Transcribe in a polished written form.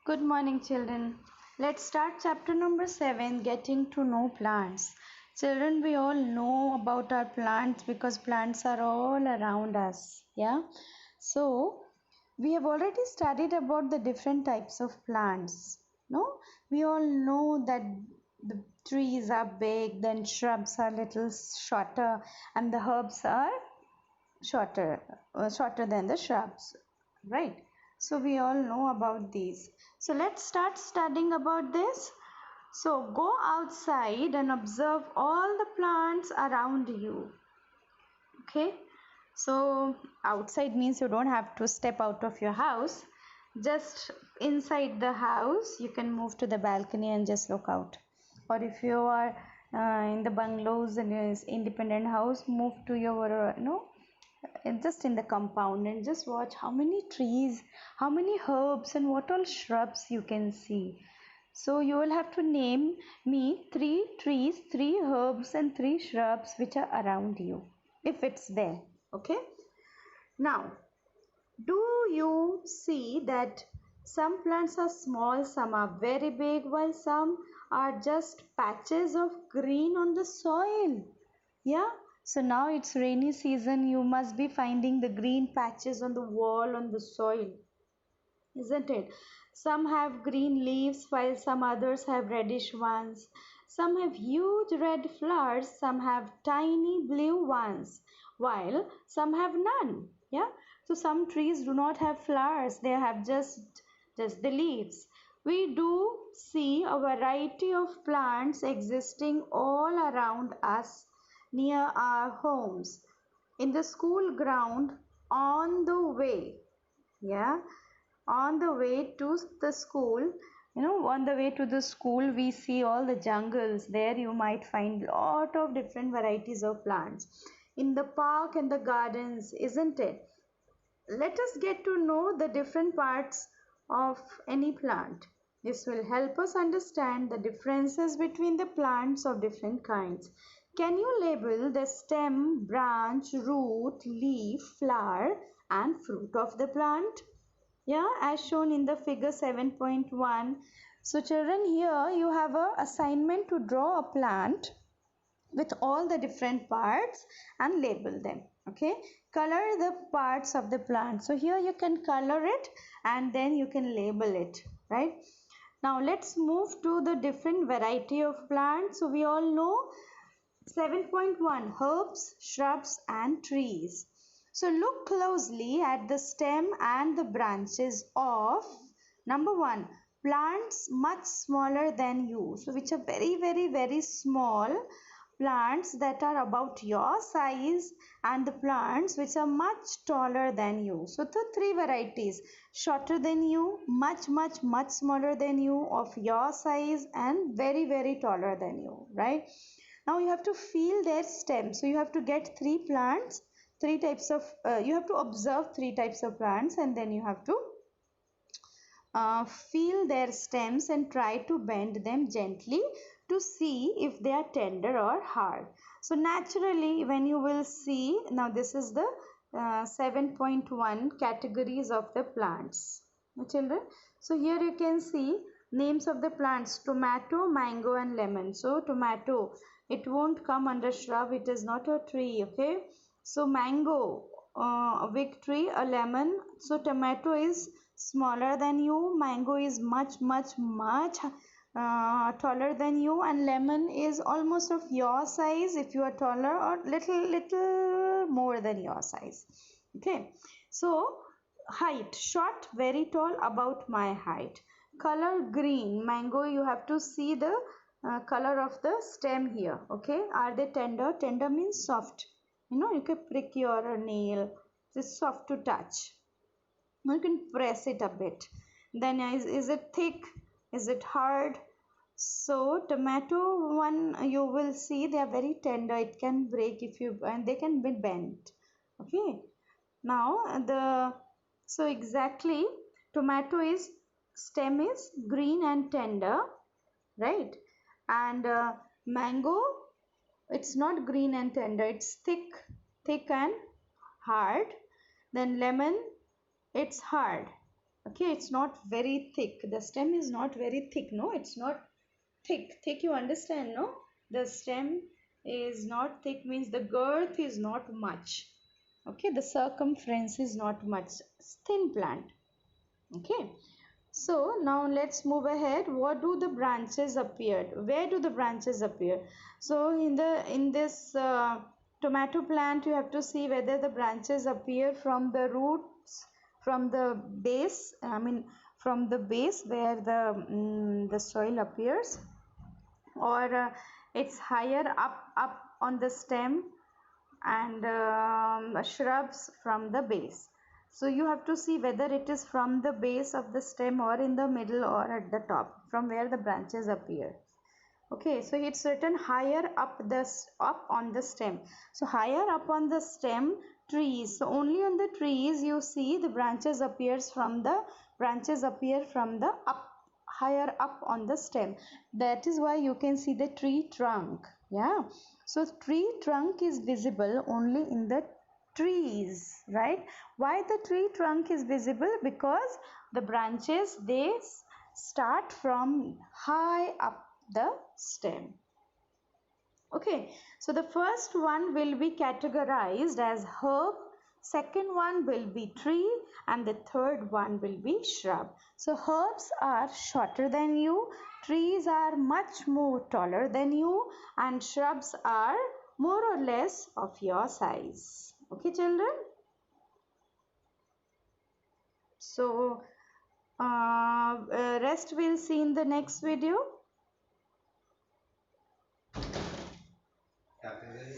Good morning, children. Let's start chapter number 7, Getting to Know Plants. Children, we all know about our plants because plants are all around us. Yeah. So, we have already studied about the different types of plants. No? We all know that the trees are big, then shrubs are little shorter, and the herbs are shorter than the shrubs, right? So we all know about these. So let's start studying about this. So go outside and observe all the plants around you. Okay, so outside means you don't have to step out of your house. Just inside the house you can move to the balcony and just look out. Or if you are in the bungalows and independent house, move to your just in the compound and just watch how many trees, how many herbs, and what all shrubs you can see. So you will have to name me three trees, three herbs, and three shrubs which are around you, if it's there. Okay. Now, do you see that some plants are small, some are very big, while some are just patches of green on the soil? Yeah, so now it's rainy season. You must be finding the green patches on the wall, on the soil, isn't it? Some have green leaves while some others have reddish ones. Some have huge red flowers, some have tiny blue ones, while some have none. Yeah, so some trees do not have flowers, they have just the leaves. We do see a variety of plants existing all around us near our homes, in the school ground, on the way. Yeah, on the way to the school, on the way to the school we see all the jungles. There you might find lot of different varieties of plants in the park and the gardens, isn't it? Let us get to know the different parts of any plant. This will help us understand the differences between the plants of different kinds. Can you label the stem, branch, root, leaf, flower, and fruit of the plant? Yeah, as shown in the figure 7.1. So children, here you have a assignment to draw a plant with all the different parts and label them. Okay, color the parts of the plant. So here you can color it and then you can label it, right? Now let's move to the different variety of plants. So we all know 7.1, herbs, shrubs and trees. So look closely at the stem and the branches of number 1, plants much smaller than you. So which are very very very small plants that are about your size, and the plants which are much taller than you. So the three varieties: shorter than you, much smaller than you, of your size, and very very taller than you, right? Now you have to feel their stem. So you have to get three plants, three types of you have to observe three types of plants, and then you have to feel their stems and try to bend them gently to see if they are tender or hard. So naturally, when you will see, now this is the 7.1 categories of the plants. Children, so here you can see names of the plants: tomato, mango and lemon. So tomato, it won't come under shrub, it is not a tree. Okay, so mango, a big tree. A lemon, so tomato is smaller than you, mango is much taller than you, and lemon is almost of your size if you are taller, or little more than your size. Okay, so height: short, very tall, about my height. Color: green. Mango, you have to see the color of the stem here. Okay, are they tender? Tender means soft. You can prick your nail. It's soft to touch. You can press it a bit. Then is it thick? Is it hard? So tomato one, you will see they are very tender. It can break if you, and they can be bent. Okay. Now so exactly, tomato is, stem is green and tender, right? And mango, it's not green and tender, it's thick and hard. Then lemon, it's hard. Okay, it's not very thick. The stem is not very thick. No, it's not thick. You understand? No, the stem is not thick means the girth is not much. Okay, the circumference is not much. It's thin plant. Okay, so now let's move ahead. What do the branches appear? Where do the branches appear? So in this tomato plant, you have to see whether the branches appear from the roots, from the base. I mean, from the base where the soil appears, or it's higher up on the stem, and shrubs from the base. So you have to see whether it is from the base of the stem, or in the middle, or at the top, from where the branches appear. Okay, so it's written higher up on the stem. So higher up on the stem, trees. So only on the trees you see the branches appear from the up, higher up on the stem. That is why you can see the tree trunk. Yeah, so tree trunk is visible only in the trees, right? Why the tree trunk is visible? Because the branches, they start from high up the stem. Okay, so the first one will be categorized as herb, second one will be tree, and the third one will be shrub. So herbs are shorter than you, trees are much more taller than you, and shrubs are more or less of your size. Okay, children? So rest we'll see in the next video.